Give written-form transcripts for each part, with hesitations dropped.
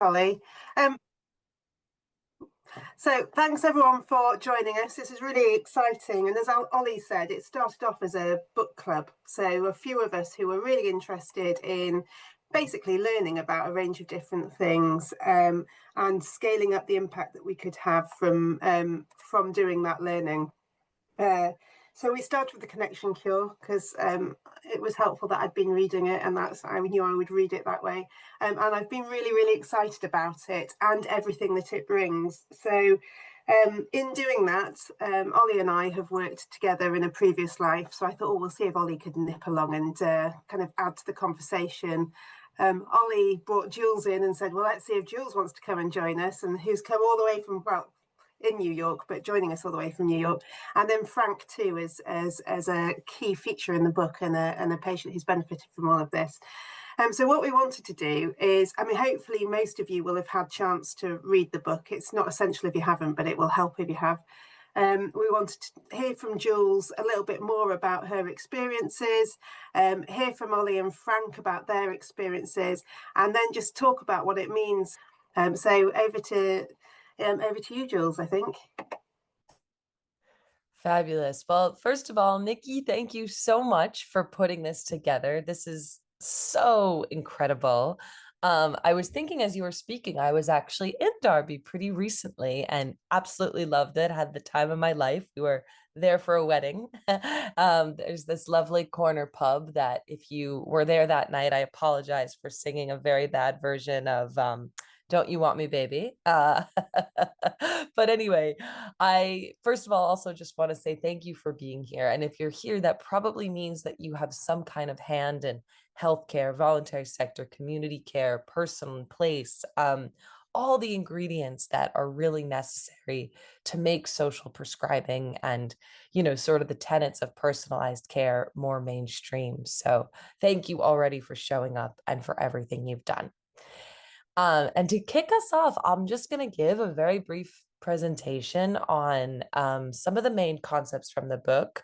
Ollie. Um, so thanks everyone for joining us. This is really exciting. And as Ollie said, it started off as a book club. So a few of us who were really interested in basically learning about a range of different things and scaling up the impact that we could have from doing that learning. So we started with the Connection Cure because it was helpful that I'd been reading it, and I knew I would read it that way. And I've been really, really excited about it and everything that it brings. So in doing that, Ollie and I have worked together in a previous life. So I thought, oh, we'll see if Ollie could nip along and kind of add to the conversation. Ollie brought Jules in and said, well, let's see if Jules wants to come and join us, and who's come all the way from, well, in New York, but joining us all the way from New York. And then Frank too, as a key feature in the book and a patient who's benefited from all of this. So what we wanted to do is, I mean, hopefully most of you will have had chance to read the book. It's not essential if you haven't, but it will help if you have. We wanted to hear from Jules a little bit more about her experiences, hear from Ollie and Frank about their experiences, and then just talk about what it means. So over to you, Jules, I think. Fabulous. Well, first of all, Nikki, thank you so much for putting this together. This is so incredible. I was thinking as you were speaking, I was actually in Derby pretty recently and absolutely loved it. Had the time of my life. We were there for a wedding. There's this lovely corner pub that if you were there that night, I apologize for singing a very bad version of Don't You Want Me, Baby? But anyway, I first of all also just want to say thank you for being here. And if you're here, that probably means that you have some kind of hand in healthcare, voluntary sector, community care, person and place, all the ingredients that are really necessary to make social prescribing and, sort of the tenets of personalized care more mainstream. So thank you already for showing up and for everything you've done. And to kick us off, I'm just going to give a very brief presentation on some of the main concepts from the book.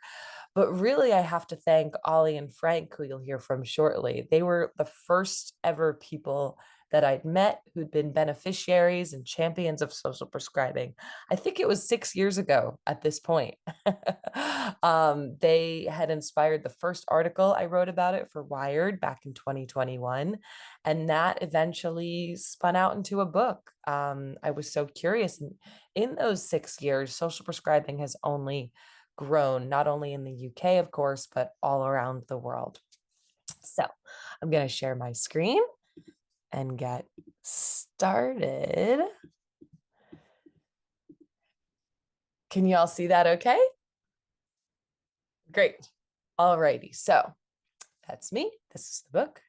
But really, I have to thank Ollie and Frank, who you'll hear from shortly. They were the first ever people that I'd met who'd been beneficiaries and champions of social prescribing. I think it was 6 years ago at this point. They had inspired the first article I wrote about it for Wired back in 2021. And that eventually spun out into a book. I was so curious. And in those 6 years, social prescribing has only grown, not only in the UK, of course, but all around the world. So I'm going to share my screen and get started. Can you all see that okay? Great. All righty. So that's me. This is the book.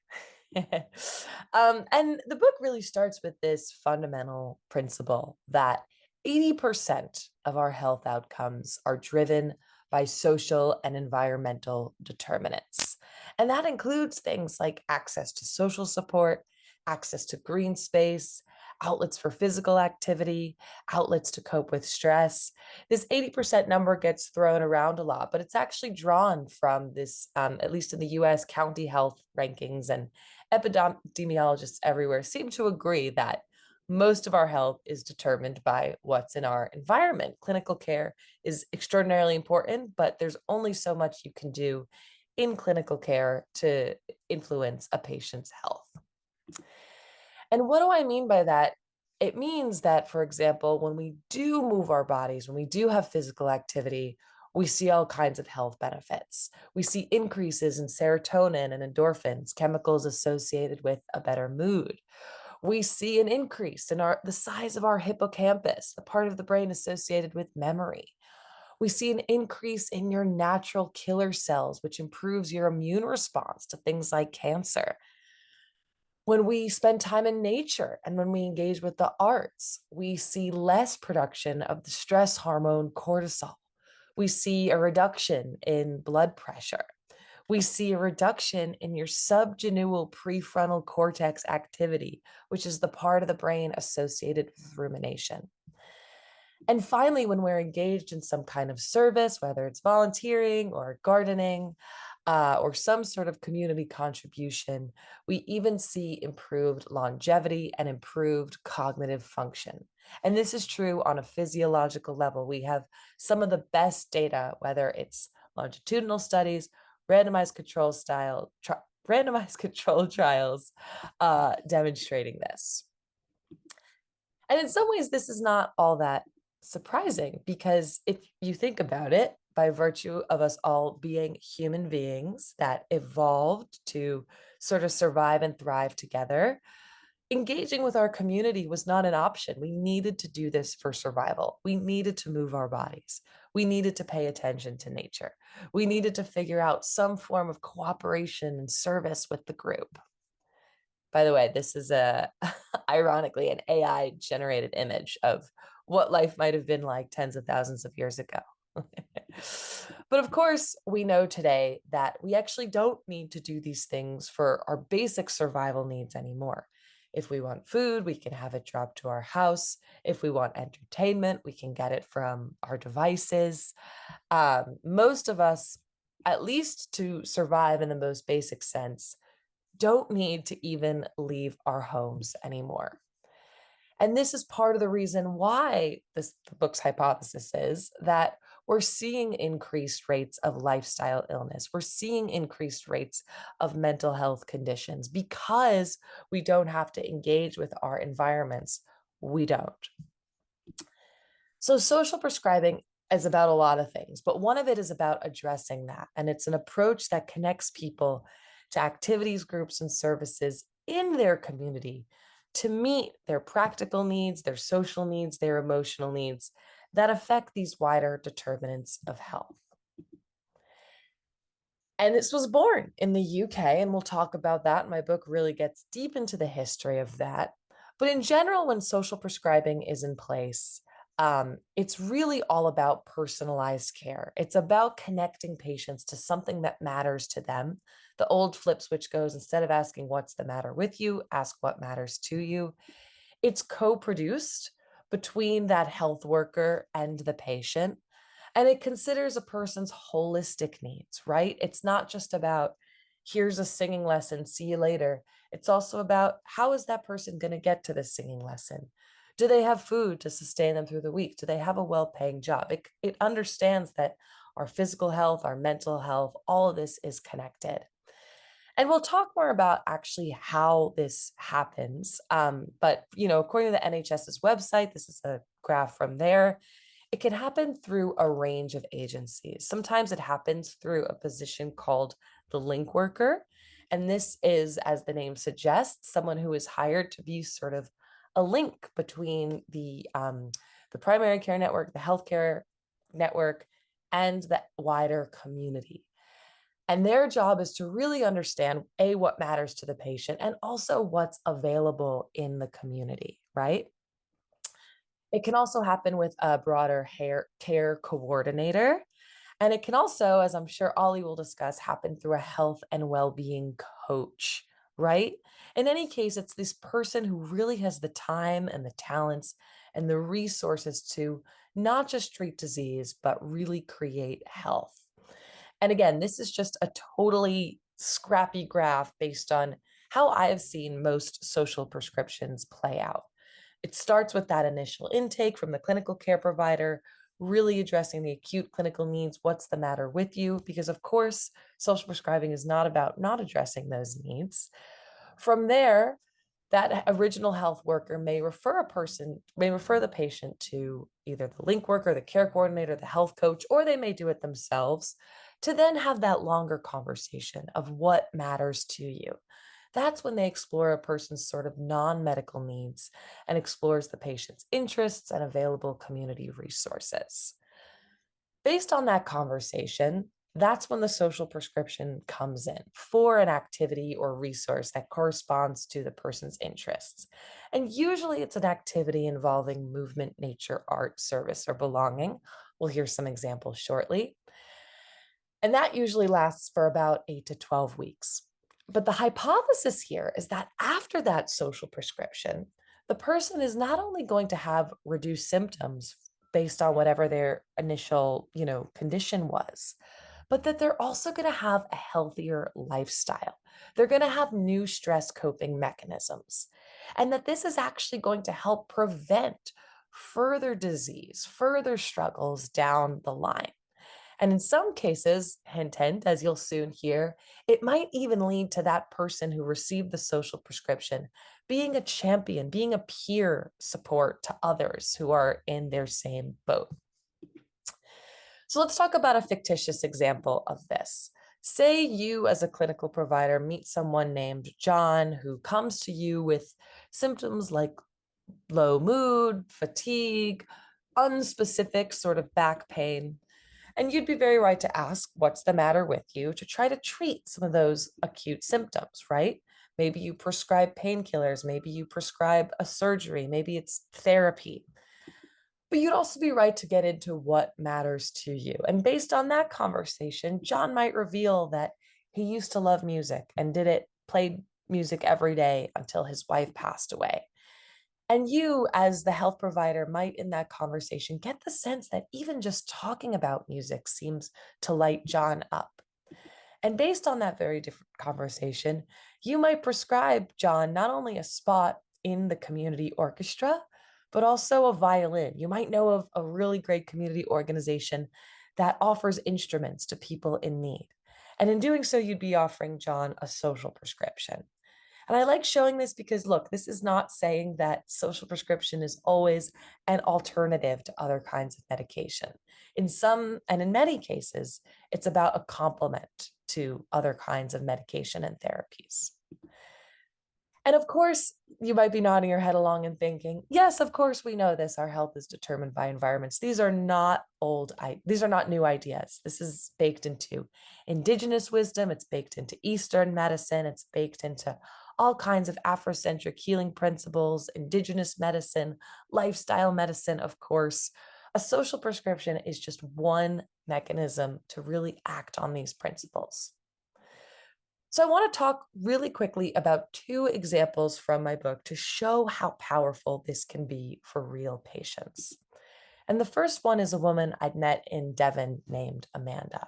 And the book really starts with this fundamental principle that 80% of our health outcomes are driven by social and environmental determinants. And that includes things like access to social support, access to green space, outlets for physical activity, outlets to cope with stress. This 80% number gets thrown around a lot, but it's actually drawn from this, at least in the US, county health rankings, and epidemiologists everywhere seem to agree that most of our health is determined by what's in our environment. Clinical care is extraordinarily important, but there's only so much you can do in clinical care to influence a patient's health. And what do I mean by that? It means that, for example, when we do move our bodies, when we do have physical activity, we see all kinds of health benefits. We see increases in serotonin and endorphins, chemicals associated with a better mood. We see an increase in the size of our hippocampus, the part of the brain associated with memory. We see an increase in your natural killer cells, which improves your immune response to things like cancer. When we spend time in nature and when we engage with the arts, we see less production of the stress hormone cortisol. We see a reduction in blood pressure. We see a reduction in your subgenual prefrontal cortex activity, which is the part of the brain associated with rumination. And finally, when we're engaged in some kind of service, whether it's volunteering or gardening, or some sort of community contribution, we even see improved longevity and improved cognitive function. And this is true on a physiological level. We have some of the best data, whether it's longitudinal studies, randomized control style, randomized control trials demonstrating this. And in some ways, this is not all that surprising because if you think about it, by virtue of us all being human beings that evolved to sort of survive and thrive together, engaging with our community was not an option. We needed to do this for survival. We needed to move our bodies. We needed to pay attention to nature. We needed to figure out some form of cooperation and service with the group. By the way, this is ironically an AI generated image of what life might have been like tens of thousands of years ago. But of course, we know today that we actually don't need to do these things for our basic survival needs anymore. If we want food, we can have it dropped to our house. If we want entertainment, we can get it from our devices. Most of us, at least to survive in the most basic sense, don't need to even leave our homes anymore. And this is part of the reason why the book's hypothesis is that we're seeing increased rates of lifestyle illness. We're seeing increased rates of mental health conditions because we don't have to engage with our environments. We don't. So social prescribing is about a lot of things, but one of it is about addressing that. And it's an approach that connects people to activities, groups, and services in their community to meet their practical needs, their social needs, their emotional needs that affect these wider determinants of health. And this was born in the UK, and we'll talk about that. My book really gets deep into the history of that. But in general, when social prescribing is in place, it's really all about personalized care. It's about connecting patients to something that matters to them. The old flip switch goes, instead of asking what's the matter with you, ask what matters to you. It's co-produced between that health worker and the patient. And it considers a person's holistic needs, right? It's not just about, here's a singing lesson, see you later. It's also about, how is that person going to get to the singing lesson? Do they have food to sustain them through the week? Do they have a well-paying job? It understands that our physical health, our mental health, all of this is connected. And we'll talk more about actually how this happens. But, according to the NHS's website, this is a graph from there, it can happen through a range of agencies. Sometimes it happens through a position called the link worker. And this is, as the name suggests, someone who is hired to be sort of a link between the primary care network, the healthcare network, and the wider community. And their job is to really understand, A, what matters to the patient, and also what's available in the community, right? It can also happen with a broader care coordinator. And it can also, as I'm sure Ollie will discuss, happen through a health and well-being coach, right? In any case, it's this person who really has the time and the talents and the resources to not just treat disease, but really create health. And again, this is just a totally scrappy graph based on how I have seen most social prescriptions play out. It starts with that initial intake from the clinical care provider, really addressing the acute clinical needs. What's the matter with you? Because of course, social prescribing is not about not addressing those needs. From there, that original health worker may refer the patient to either the link worker, the care coordinator, the health coach, or they may do it themselves to then have that longer conversation of what matters to you. That's when they explore a person's sort of non-medical needs and explores the patient's interests and available community resources. Based on that conversation, that's when the social prescription comes in for an activity or resource that corresponds to the person's interests. And usually it's an activity involving movement, nature, art, service, or belonging. We'll hear some examples shortly. And that usually lasts for about 8 to 12 weeks. But the hypothesis here is that after that social prescription, the person is not only going to have reduced symptoms based on whatever their initial, condition was, but that they're also going to have a healthier lifestyle. They're going to have new stress coping mechanisms, and that this is actually going to help prevent further disease, further struggles down the line. And in some cases, hint, hint, as you'll soon hear, it might even lead to that person who received the social prescription being a champion, being a peer support to others who are in their same boat. So let's talk about a fictitious example of this. Say you, as a clinical provider, meet someone named John who comes to you with symptoms like low mood, fatigue, unspecific sort of back pain. And you'd be very right to ask, what's the matter with you, to try to treat some of those acute symptoms, right? Maybe you prescribe painkillers, maybe you prescribe a surgery, maybe it's therapy. But you'd also be right to get into what matters to you. And based on that conversation, John might reveal that he used to love music and played music every day until his wife passed away. And you, as the health provider, might in that conversation get the sense that even just talking about music seems to light John up. And based on that very different conversation, you might prescribe John not only a spot in the community orchestra, but also a violin. You might know of a really great community organization that offers instruments to people in need. And in doing so, you'd be offering John a social prescription. And I like showing this because, look, this is not saying that social prescription is always an alternative to other kinds of medication. In some, and in many cases, it's about a complement to other kinds of medication and therapies. And of course, you might be nodding your head along and thinking, yes, of course, we know this. Our health is determined by environments. These are not new ideas. This is baked into indigenous wisdom. It's baked into Eastern medicine. It's baked into all kinds of Afrocentric healing principles, indigenous medicine, lifestyle medicine, of course. A social prescription is just one mechanism to really act on these principles. So I want to talk really quickly about two examples from my book to show how powerful this can be for real patients. And the first one is a woman I'd met in Devon named Amanda.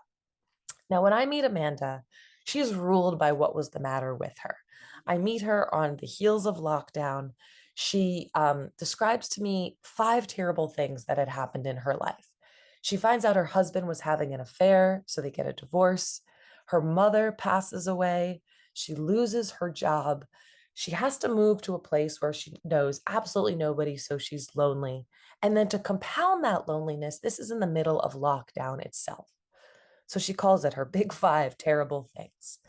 Now, when I meet Amanda, she is ruled by what was the matter with her. I meet her on the heels of lockdown. She describes to me 5 terrible things that had happened in her life. She finds out her husband was having an affair, so they get a divorce. Her mother passes away. She loses her job. She has to move to a place where she knows absolutely nobody, so she's lonely. And then to compound that loneliness, this is in the middle of lockdown itself. So she calls it her big 5 terrible things.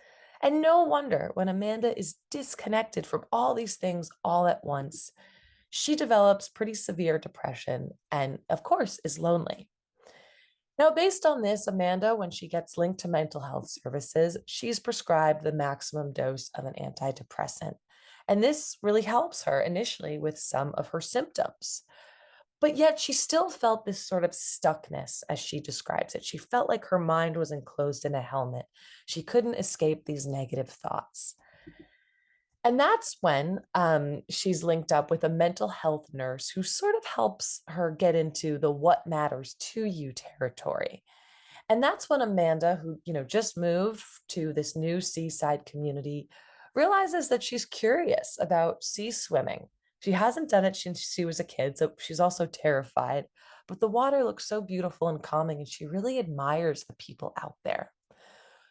And no wonder when Amanda is disconnected from all these things all at once, she develops pretty severe depression and, of course, is lonely. Now, based on this, Amanda, when she gets linked to mental health services, she's prescribed the maximum dose of an antidepressant. And this really helps her initially with some of her symptoms. But yet she still felt this sort of stuckness, as she describes it. She felt like her mind was enclosed in a helmet. She couldn't escape these negative thoughts. And that's when she's linked up with a mental health nurse who sort of helps her get into the what matters to you territory. And that's when Amanda, who, just moved to this new seaside community, realizes that she's curious about sea swimming. She hasn't done it since she was a kid, so she's also terrified. But the water looks so beautiful and calming, and she really admires the people out there.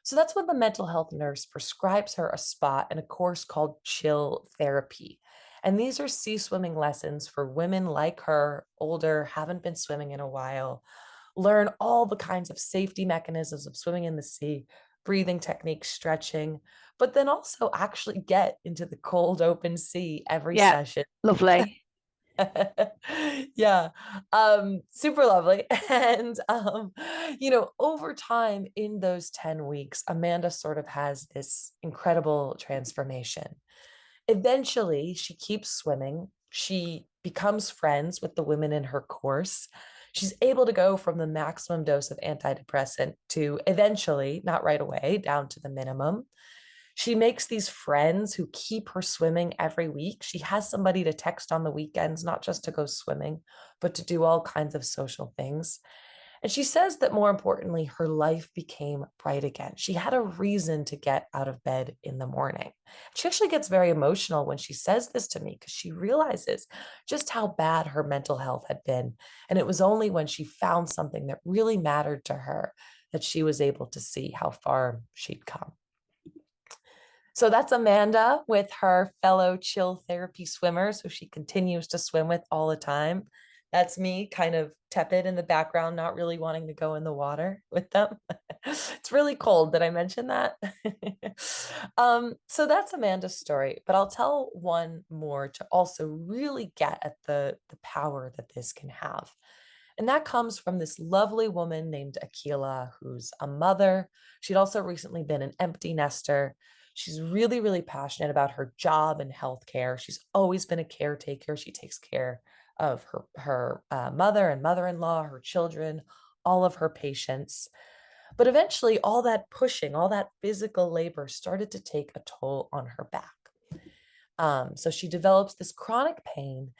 So that's when the mental health nurse prescribes her a spot in a course called Chill Therapy. And these are sea swimming lessons for women like her, older, haven't been swimming in a while, learn all the kinds of safety mechanisms of swimming in the sea, breathing techniques, stretching, but then also actually get into the cold open sea every session. Lovely. Yeah, super lovely. And over time in those 10 weeks, Amanda sort of has this incredible transformation. Eventually, she keeps swimming. She becomes friends with the women in her course. She's able to go from the maximum dose of antidepressant to eventually, not right away, down to the minimum. She makes these friends who keep her swimming every week. She has somebody to text on the weekends, not just to go swimming, but to do all kinds of social things. And she says that more importantly, her life became bright again. She had a reason to get out of bed in the morning. She actually gets very emotional when she says this to me because she realizes just how bad her mental health had been. And it was only when she found something that really mattered to her that she was able to see how far she'd come. So that's Amanda with her fellow chill therapy swimmers who she continues to swim with all the time. That's me, kind of tepid in the background, not really wanting to go in the water with them. It's really cold. Did I mention that? So that's Amanda's story, but I'll tell one more to also really get at the power that this can have. And that comes from this lovely woman named Akila, who's a mother. She'd also recently been an empty nester. She's really, really passionate about her job and healthcare. She's always been a caretaker. She takes care of her mother and mother-in-law, her children, all of her patients. But eventually, all that pushing, all that physical labor started to take a toll on her back. So she develops this chronic pain,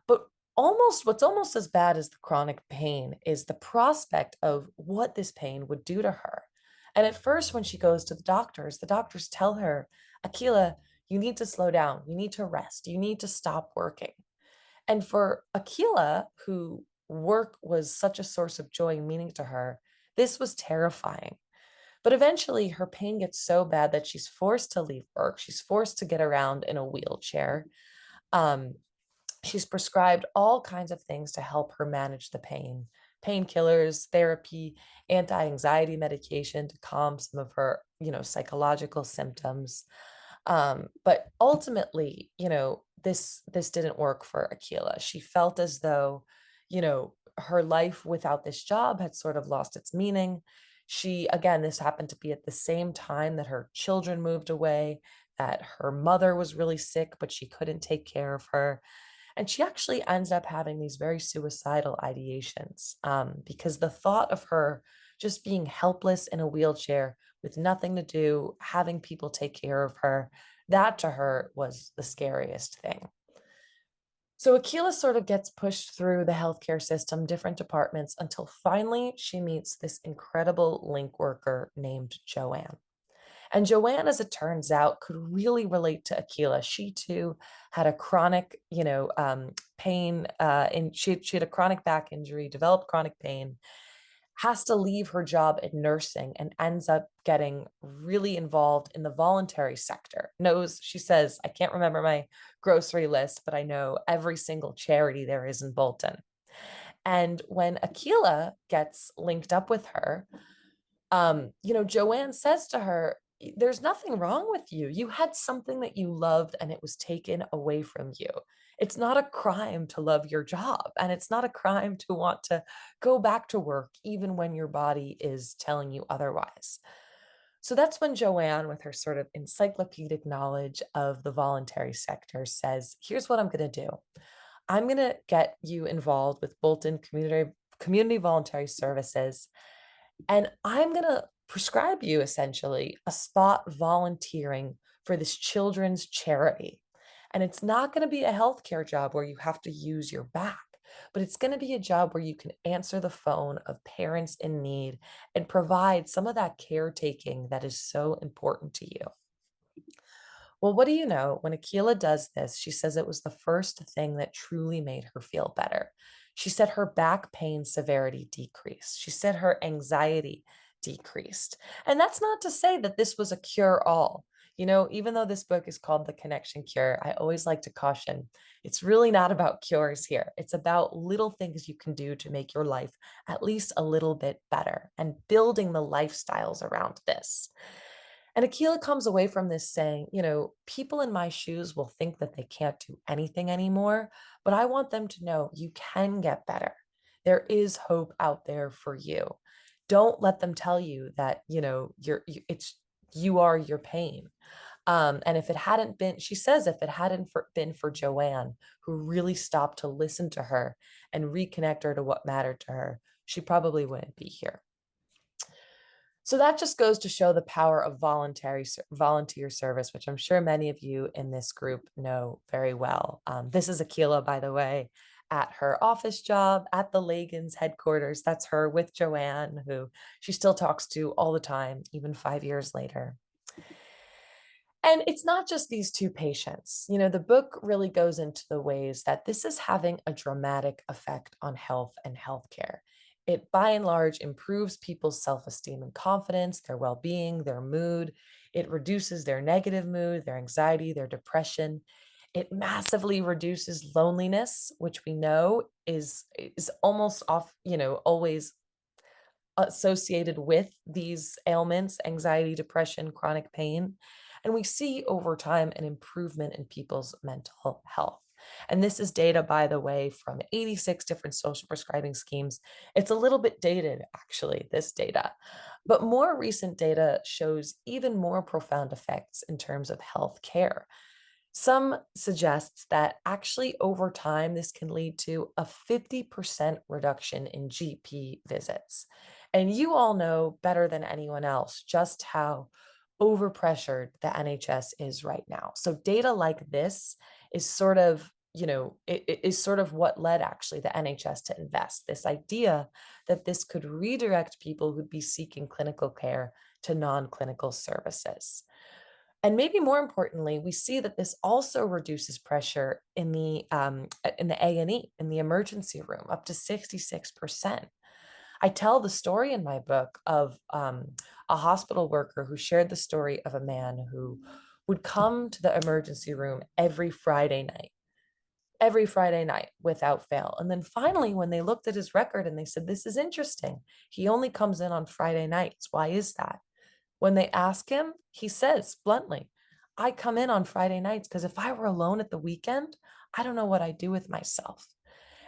but what's almost as bad as the chronic pain is the prospect of what this pain would do to her. And at first, when she goes to the doctors tell her, Akila, you need to slow down. You need to rest. You need to stop working. And for Akila, who work was such a source of joy and meaning to her, this was terrifying. But eventually, her pain gets so bad that she's forced to leave work. She's forced to get around in a wheelchair. Um, she's prescribed all kinds of things to help her manage the pain, painkillers, therapy, anti-anxiety medication to calm some of her, psychological symptoms. But ultimately, this didn't work for Akila. She felt as though, her life without this job had sort of lost its meaning. Again, this happened to be at the same time that her children moved away, that her mother was really sick, but she couldn't take care of her. And she actually ends up having these very suicidal ideations because the thought of her just being helpless in a wheelchair with nothing to do, having people take care of her, that to her was the scariest thing. So Akila sort of gets pushed through the healthcare system, different departments, until finally she meets this incredible link worker named Joanne. And Joanne, as it turns out, could really relate to Akila. She too had a chronic, pain, and she had a chronic back injury, developed chronic pain, has to leave her job in nursing and ends up getting really involved in the voluntary sector. She says, I can't remember my grocery list, but I know every single charity there is in Bolton. And when Akila gets linked up with her, Joanne says to her, there's nothing wrong with you. You had something that you loved and it was taken away from you. It's not a crime to love your job, and it's not a crime to want to go back to work, even when your body is telling you otherwise. So that's when Joanne, with her sort of encyclopedic knowledge of the voluntary sector, says, here's what I'm going to do. I'm going to get you involved with Bolton Community Voluntary Services, and I'm going to prescribe you essentially a spot volunteering for this children's charity. And it's not going to be a healthcare job where you have to use your back, but it's going to be a job where you can answer the phone of parents in need and provide some of that caretaking that is so important to you. Well, what do you know? When Akila does this, she says it was the first thing that truly made her feel better. She said her back pain severity decreased. She said her anxiety decreased. And that's not to say that this was a cure all. Even though this book is called The Connection Cure, I always like to caution it's really not about cures here. It's about little things you can do to make your life at least a little bit better and building the lifestyles around this. And Akila comes away from this saying, people in my shoes will think that they can't do anything anymore, but I want them to know you can get better. There is hope out there for you. Don't let them tell you that, you are your pain. And if it hadn't been, she says, if it hadn't been for Joanne, who really stopped to listen to her and reconnect her to what mattered to her, she probably wouldn't be here. So that just goes to show the power of volunteer service, which I'm sure many of you in this group know very well. This is Akila, by the way, at her office job at the Legan's headquarters. That's her with Joanne, who she still talks to all the time, even 5 years later. And it's not just these two patients. The book really goes into the ways that this is having a dramatic effect on health and healthcare. It, by and large, improves people's self esteem and confidence, their well being, their mood. It reduces their negative mood, their anxiety, their depression. It massively reduces loneliness, which we know is almost off, always associated with these ailments, anxiety, depression, chronic pain. And we see over time an improvement in people's mental health. And this is data, by the way, from 86 different social prescribing schemes. It's a little bit dated, actually, this data. But more recent data shows even more profound effects in terms of health care. Some suggests that actually over time, this can lead to a 50% reduction in GP visits. And you all know better than anyone else just how overpressured the NHS is right now. So data like this is sort of, it is sort of what led actually the NHS to invest. This idea that this could redirect people who'd be seeking clinical care to non-clinical services. And maybe more importantly, we see that this also reduces pressure in the A&E, in the emergency room, up to 66%. I tell the story in my book of a hospital worker who shared the story of a man who would come to the emergency room every Friday night without fail. And then finally, when they looked at his record and they said, "This is interesting. He only comes in on Friday nights. Why is that?" When they ask him, he says bluntly, "I come in on Friday nights because if I were alone at the weekend, I don't know what I'd do with myself."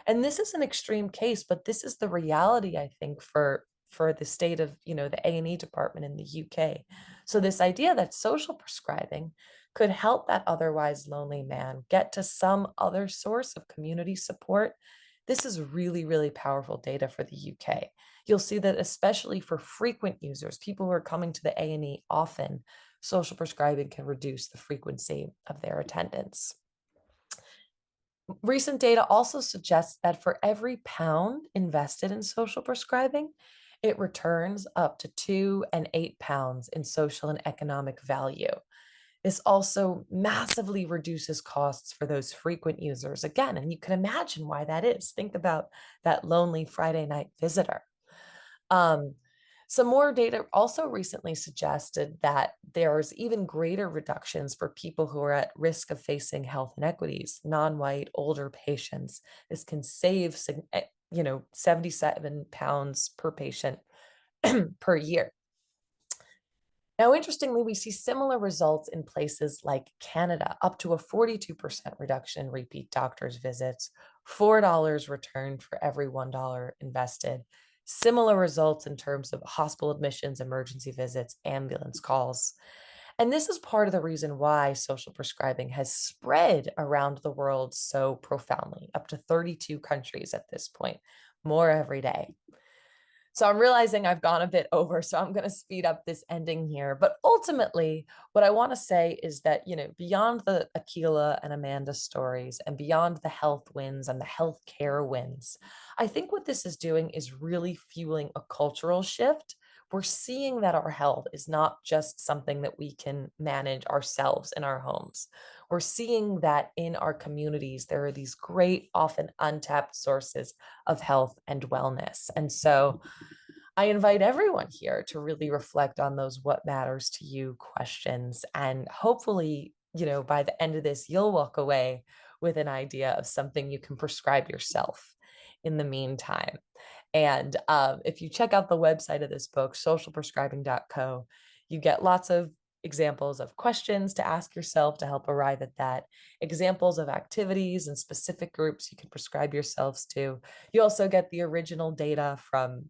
And this is an extreme case, but this is the reality, I think, for the state of, the A&E department in the UK. So this idea that social prescribing could help that otherwise lonely man get to some other source of community support, this is really, really powerful data for the UK. You'll see that especially for frequent users, people who are coming to the A&E often, social prescribing can reduce the frequency of their attendance. Recent data also suggests that for every pound invested in social prescribing, it returns up to 2 and 8 pounds in social and economic value. This also massively reduces costs for those frequent users. Again, and you can imagine why that is. Think about that lonely Friday night visitor. Um, some more data also recently suggested that there's even greater reductions for people who are at risk of facing health inequities, non-white, older patients. This can save, 77 pounds per patient per year. Now, interestingly, we see similar results in places like Canada, up to a 42% reduction in repeat doctors' visits, $4 returned for every $1 invested. Similar results in terms of hospital admissions, emergency visits, ambulance calls. And this is part of the reason why social prescribing has spread around the world so profoundly, up to 32 countries at this point, more every day. So I'm realizing I've gone a bit over, so I'm going to speed up this ending here. But ultimately, what I want to say is that, beyond the Akila and Amanda stories and beyond the health wins and the healthcare wins, I think what this is doing is really fueling a cultural shift. We're seeing that our health is not just something that we can manage ourselves in our homes. We're seeing that in our communities, there are these great, often untapped sources of health and wellness. And so I invite everyone here to really reflect on those what matters to you questions. And hopefully, by the end of this, you'll walk away with an idea of something you can prescribe yourself in the meantime. And if you check out the website of this book, socialprescribing.co, you get lots of examples of questions to ask yourself to help arrive at that, examples of activities and specific groups you can prescribe yourselves to. You also get the original data from,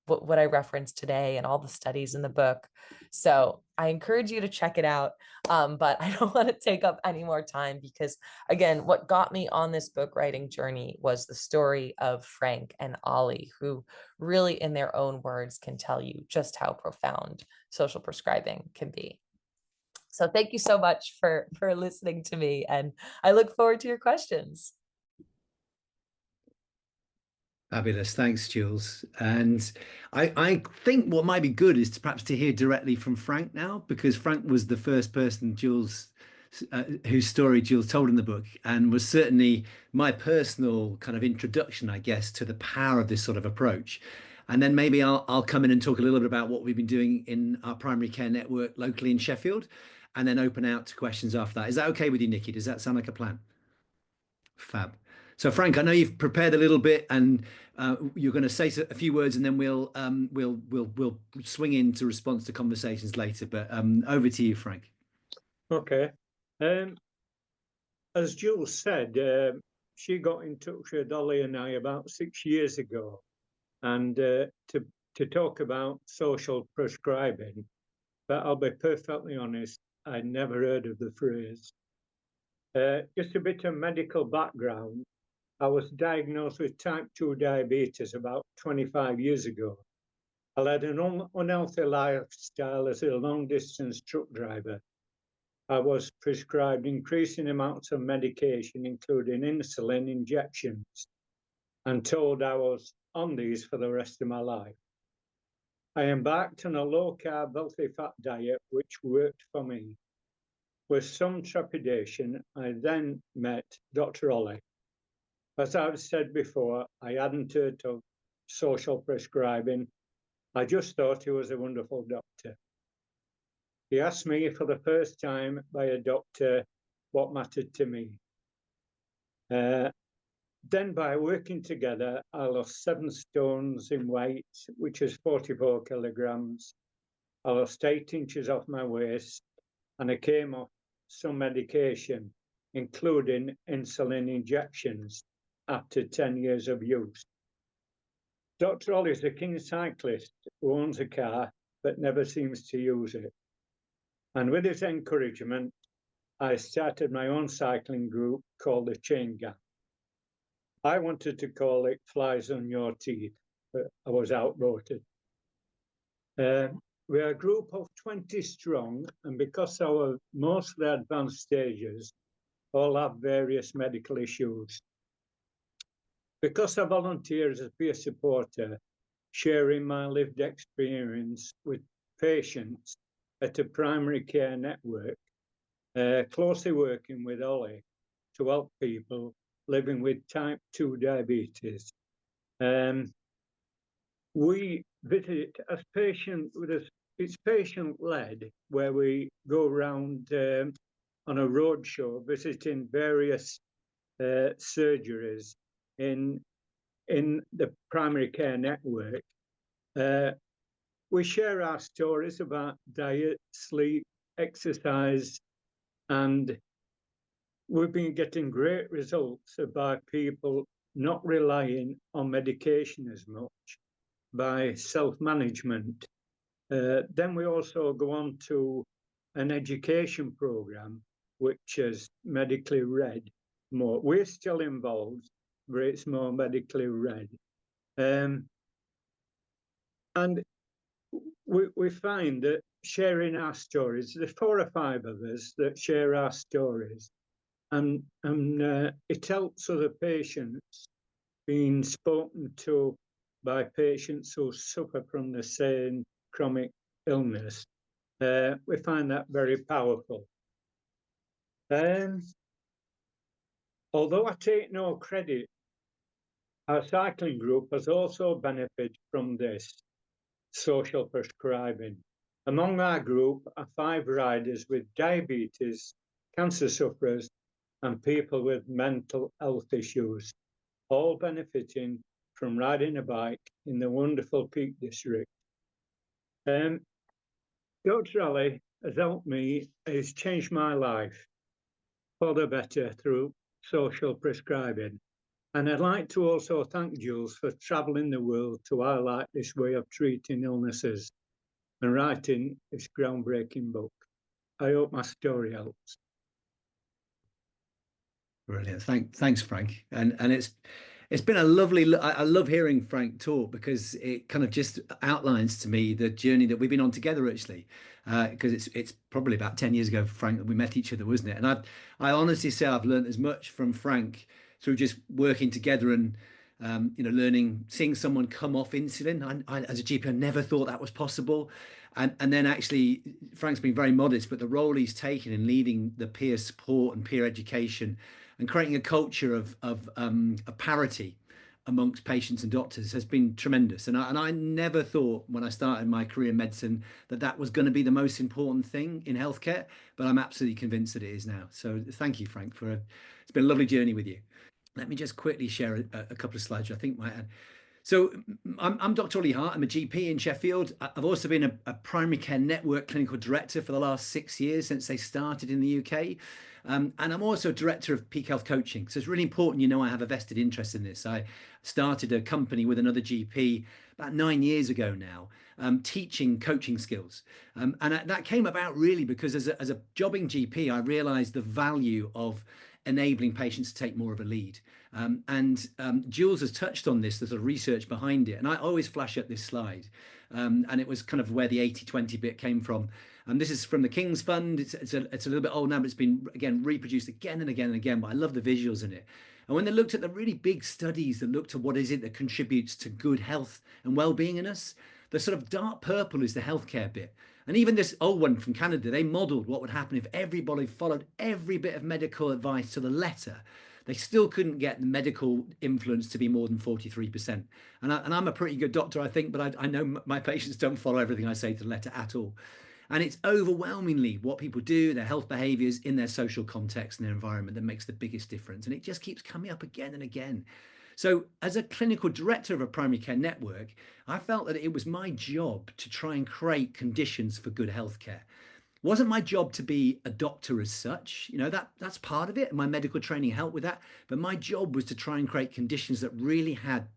what I referenced today and all the studies in the book. So I encourage you to check it out. But I don't want to take up any more time because, again, what got me on this book writing journey was the story of Frank and Ollie, who really, in their own words, can tell you just how profound social prescribing can be. So thank you so much for listening to me, and I look forward to your questions. Fabulous. Thanks, Jules. And I think what might be good is to perhaps to hear directly from Frank now, because Frank was the first person whose story Jules told in the book, and was certainly my personal kind of introduction, I guess, to the power of this sort of approach. And then maybe I'll come in and talk a little bit about what we've been doing in our primary care network locally in Sheffield, and then open out to questions after that. Is that okay with you, Nikki? Does that sound like a plan? Fab. So Frank, I know you've prepared a little bit, and you're going to say a few words, and then we'll swing into response to conversations later. But over to you, Frank. Okay. As Jules said, she got in touch with Ollie and I about 6 years ago, and to talk about social prescribing. But I'll be perfectly honest, I'd never heard of the phrase. Just a bit of medical background. I was diagnosed with type 2 diabetes about 25 years ago. I led an unhealthy lifestyle as a long-distance truck driver. I was prescribed increasing amounts of medication, including insulin injections, and told I was on these for the rest of my life. I embarked on a low-carb, healthy fat diet, which worked for me. With some trepidation, I then met Dr. Ollie. As I've said before, I hadn't heard of social prescribing. I just thought he was a wonderful doctor. He asked me for the first time by a doctor what mattered to me. Then by working together, I lost 7 stones in weight, which is 44 kilograms. I lost 8 inches off my waist, and I came off some medication, including insulin injections, after 10 years of use. Dr. Ollie is a keen cyclist who owns a car but never seems to use it. And with his encouragement, I started my own cycling group called the Chain Gang. I wanted to call it Flies on Your Teeth, but I was outvoted. We are a group of 20 strong, and because our mostly advanced stages all have various medical issues. Because I volunteer as a peer supporter, sharing my lived experience with patients at a primary care network, closely working with Ollie to help people living with type 2 diabetes. We visit as it's patient-led, where we go around on a roadshow visiting various surgeries in the primary care network. We share our stories about diet, sleep, exercise, and we've been getting great results by people not relying on medication as much, by self-management. Then we also go on to an education program, which is medically read more. We're still involved, but it's more medically read. And we find that sharing our stories, there's 4 or 5 of us that share our stories, and it helps other patients being spoken to by patients who suffer from the same chronic illness. We find that very powerful. Although I take no credit, our cycling group has also benefited from this social prescribing. Among our group are 5 riders with diabetes, cancer sufferers, and people with mental health issues, all benefiting from riding a bike in the wonderful Peak District. Dr. Ollie has helped me, has changed my life for the better through social prescribing. And I'd like to also thank Jules for travelling the world to highlight this way of treating illnesses and writing this groundbreaking book. I hope my story helps. Brilliant. Thanks, Frank. And it's been a lovely. I love hearing Frank talk, because it kind of just outlines to me the journey that we've been on together, actually. Because it's probably about 10 years ago, Frank, that we met each other, wasn't it? And I honestly say I've learned as much from Frank through just working together and learning, seeing someone come off insulin. I as a GP, I never thought that was possible. And then actually, Frank's been very modest, but the role he's taken in leading the peer support and peer education and creating a culture of a parity amongst patients and doctors has been tremendous. And I never thought when I started my career in medicine that was going to be the most important thing in healthcare, but I'm absolutely convinced that it is now. So thank you, Frank, it's been a lovely journey with you. Let me just quickly share a couple of slides, which I think might add. So I'm Dr. Ollie Hart. I'm a GP in Sheffield. I've also been a primary care network clinical director for the last 6 years since they started in the UK. And I'm also director of peak health coaching. So it's really important, I have a vested interest in this. I started a company with another GP about 9 years ago now, teaching coaching skills. And that came about really because as a jobbing GP, I realized the value of enabling patients to take more of a lead. Jules has touched on this, the sort of research behind it. And I always flash up this slide. And it was kind of where the 80-20 bit came from. This is from the King's Fund. It's a little bit old now, but it's been, again, reproduced again and again and again. But I love the visuals in it. And when they looked at the really big studies that looked at what is it that contributes to good health and well-being in us, the sort of dark purple is the healthcare bit. And even this old one from Canada, they modeled what would happen if everybody followed every bit of medical advice to the letter. They still couldn't get the medical influence to be more than 43%. And I'm a pretty good doctor, I think, but I know my patients don't follow everything I say to the letter at all. And it's overwhelmingly what people do, their health behaviors in their social context and their environment that makes the biggest difference. And it just keeps coming up again and again. So as a clinical director of a primary care network, I felt that it was my job to try and create conditions for good healthcare. It wasn't my job to be a doctor as such, that's part of it. And my medical training helped with that. But my job was to try and create conditions that really had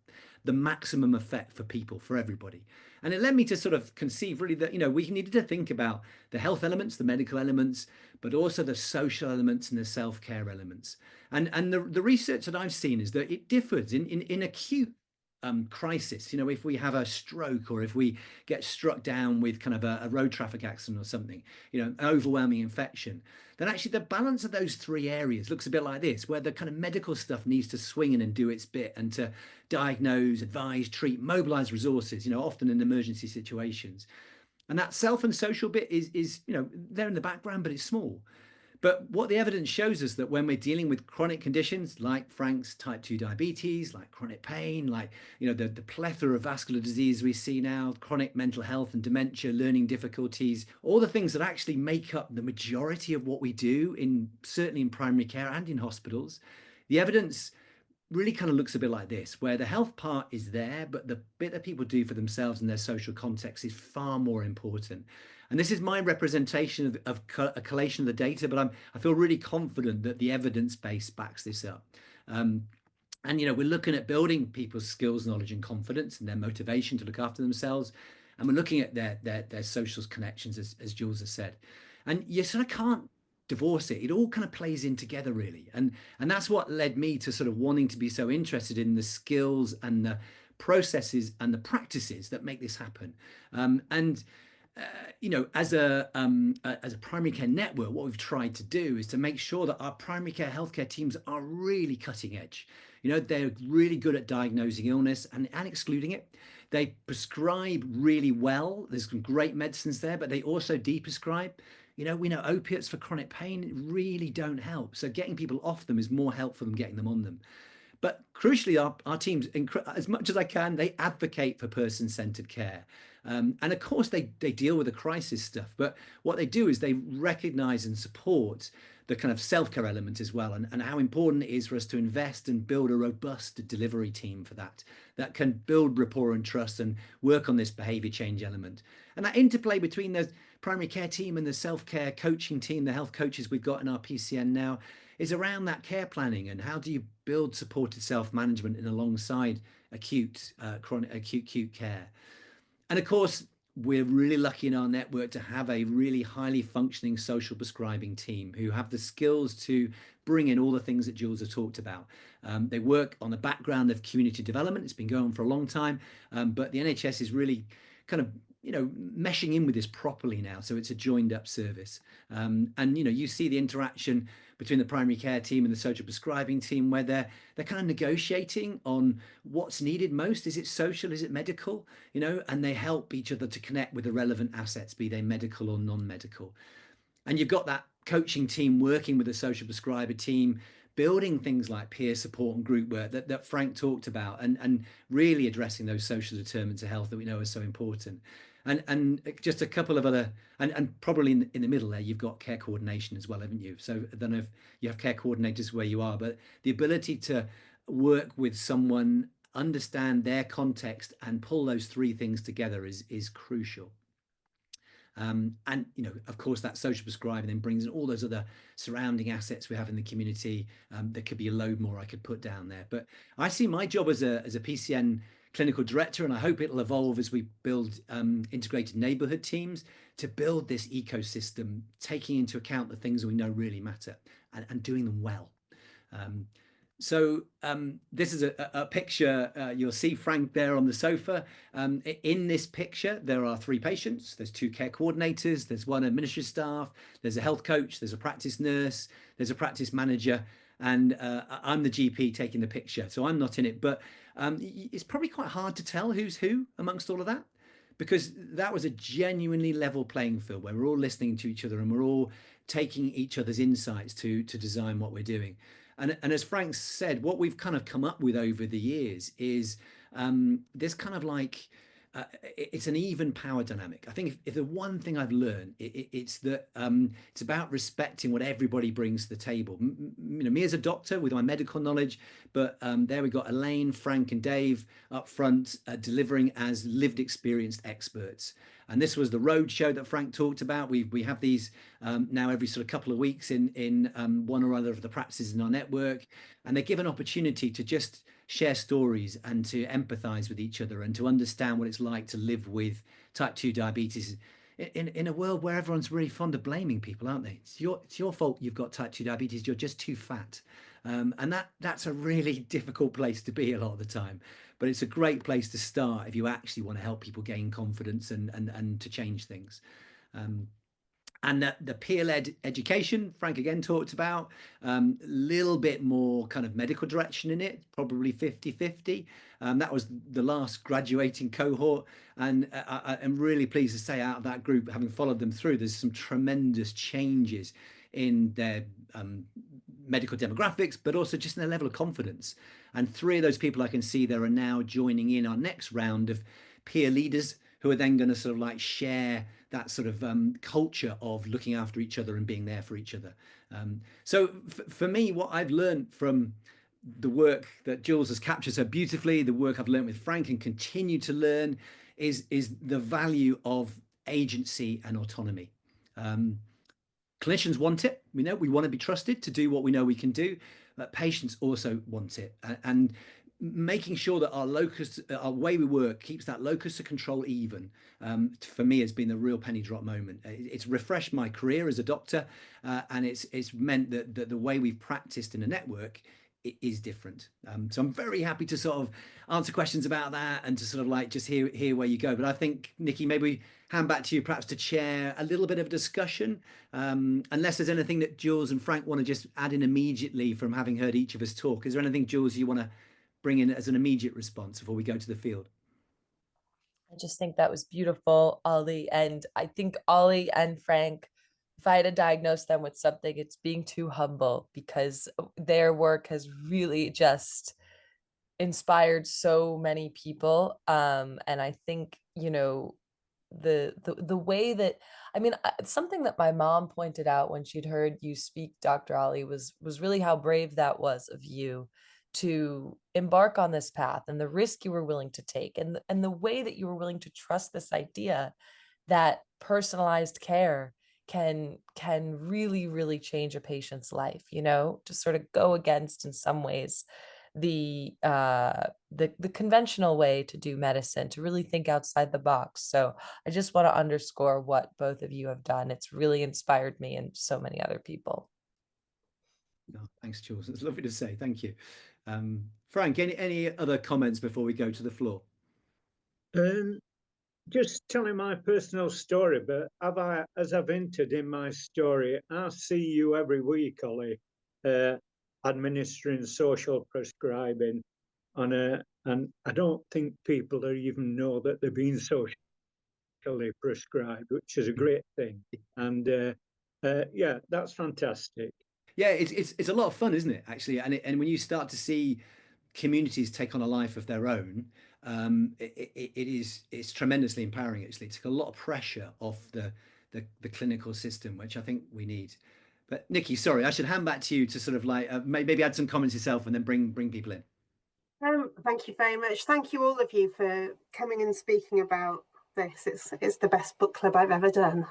the maximum effect for people, for everybody. And it led me to sort of conceive really that, we needed to think about the health elements, the medical elements, but also the social elements and the self-care elements. And the research that I've seen is that it differs in acute crisis. If we have a stroke or if we get struck down with kind of a road traffic accident or something, an overwhelming infection, then actually the balance of those three areas looks a bit like this, where the kind of medical stuff needs to swing in and do its bit and to diagnose, advise, treat, mobilize resources, often in emergency situations. And that self and social bit is there in the background, but it's small. But what the evidence shows us that when we're dealing with chronic conditions like Frank's type 2 diabetes, like chronic pain, like, the plethora of vascular disease we see now, chronic mental health and dementia, learning difficulties, all the things that actually make up the majority of what we do certainly in primary care and in hospitals, the evidence really kind of looks a bit like this, where the health part is there, but the bit that people do for themselves and their social context is far more important. And this is my representation of a collation of the data, but I feel really confident that the evidence base backs this up. And we're looking at building people's skills, knowledge, and confidence, and their motivation to look after themselves. And we're looking at their social connections, as Jules has said. And you sort of can't divorce it. It all kind of plays in together, really. And that's what led me to sort of wanting to be so interested in the skills and the processes and the practices that make this happen. As a primary care network, what we've tried to do is to make sure that our primary care healthcare teams are really cutting edge. They're really good at diagnosing illness and excluding it. They prescribe really well. There's some great medicines there, but they also deprescribe. We know opiates for chronic pain really don't help. So getting people off them is more helpful than getting them on them. But crucially, our teams, as much as I can, they advocate for person-centered care. And of course, they deal with the crisis stuff. But what they do is they recognize and support the kind of self-care element as well, and how important it is for us to invest and build a robust delivery team for that can build rapport and trust and work on this behavior change element. And that interplay between the primary care team and the self-care coaching team, the health coaches we've got in our PCN now, is around that care planning and how do you build supported self-management in alongside acute care. And of course, we're really lucky in our network to have a really highly functioning social prescribing team who have the skills to bring in all the things that Jules has talked about. They work on the background of community development. It's been going on for a long time, but the NHS is really kind of meshing in with this properly now. So it's a joined up service. And you see the interaction between the primary care team and the social prescribing team, where they're kind of negotiating on what's needed most. Is it social? Is it medical? You know, and they help each other to connect with the relevant assets, be they medical or non-medical. And you've got that coaching team working with the social prescriber team, building things like peer support and group work that Frank talked about, and really addressing those social determinants of health that we know are so important. And just a couple of other, and probably in the middle there, you've got care coordination as well, haven't you? So I don't know if you have care coordinators where you are, but the ability to work with someone, understand their context, and pull those three things together is crucial. And, you know, of course, that social prescribing then brings in all those other surrounding assets we have in the community. There could be a load more I could put down there. But I see my job as a PCN clinical director, and I hope it'll evolve as we build integrated neighborhood teams to build this ecosystem, taking into account the things we know really matter and doing them well. So this is a picture. You'll see Frank there on the sofa. In this picture, there are 3 patients. There's 2 care coordinators. There's 1 administrative staff. There's a health coach. There's a practice nurse. There's a practice manager. And I'm the GP taking the picture. So I'm not in it. But it's probably quite hard to tell who's who amongst all of that, because that was a genuinely level playing field where we're all listening to each other and we're all taking each other's insights to design what we're doing. And as Frank said, what we've kind of come up with over the years is this kind of like, it's an even power dynamic. I think if the one thing I've learned, it's that it's about respecting what everybody brings to the table. You know, me as a doctor with my medical knowledge, but there we got Elaine, Frank, and Dave up front delivering as lived experienced experts. And this was the road show that Frank talked about. We have these now every sort of couple of weeks in one or other of the practices in our network, and they give an opportunity to just share stories and to empathize with each other and to understand what it's like to live with type 2 diabetes in a world where everyone's really fond of blaming people, aren't they? It's your fault you've got type 2 diabetes, you're just too fat. And that's a really difficult place to be a lot of the time. But it's a great place to start if you actually want to help people gain confidence and to change things. And the peer-led education, Frank again talked about, a little bit more kind of medical direction in it, probably 50-50. That was the last graduating cohort. And I'm really pleased to say out of that group, having followed them through, there's some tremendous changes in their medical demographics, but also just in their level of confidence. And 3 of those people I can see there are now joining in our next round of peer leaders who are then going to sort of like share that sort of culture of looking after each other and being there for each other. So for me, what I've learned from the work that Jules has captured so beautifully, the work I've learned with Frank and continue to learn, is the value of agency and autonomy. Clinicians want it. We know we want to be trusted to do what we know we can do, but patients also want it. And making sure that our way we work keeps that locus of control even, for me has been a real penny drop moment. It's refreshed my career as a doctor, and it's meant that the way we've practiced in a network is different. So I'm very happy to sort of answer questions about that and to sort of like just hear where you go. But I think, Nikki, maybe we hand back to you perhaps to chair a little bit of a discussion, unless there's anything that Jules and Frank want to just add in immediately from having heard each of us talk. Is there anything, Jules, you want to bring in as an immediate response before we go to the field? I just think that was beautiful, Ollie. And I think Ollie and Frank, if I had to diagnose them with something, it's being too humble, because their work has really just inspired so many people. And I think, you know, the way that, I mean, something that my mom pointed out when she'd heard you speak, Dr. Ollie, was really how brave that was of you to embark on this path and the risk you were willing to take, and the way that you were willing to trust this idea that personalized care can really change a patient's life, you know, to sort of go against in some ways the conventional way to do medicine, to really think outside the box. So I just want to underscore what both of you have done. It's really inspired me and so many other people. No, thanks, Jules. It's lovely to say. Thank you. Frank, any other comments before we go to the floor? just telling my personal story, but as I've entered in my story, I see you every week, Ollie, administering social prescribing and I don't think people even know that they're being socially prescribed, which is a great thing. And yeah, that's fantastic. Yeah, it's a lot of fun, isn't it? Actually, and when you start to see communities take on a life of their own, it's tremendously empowering. Actually, it took a lot of pressure off the clinical system, which I think we need. But Nikki, sorry, I should hand back to you to sort of like maybe add some comments yourself and then bring people in. Thank you very much. Thank you all of you for coming and speaking about this. It's the best book club I've ever done.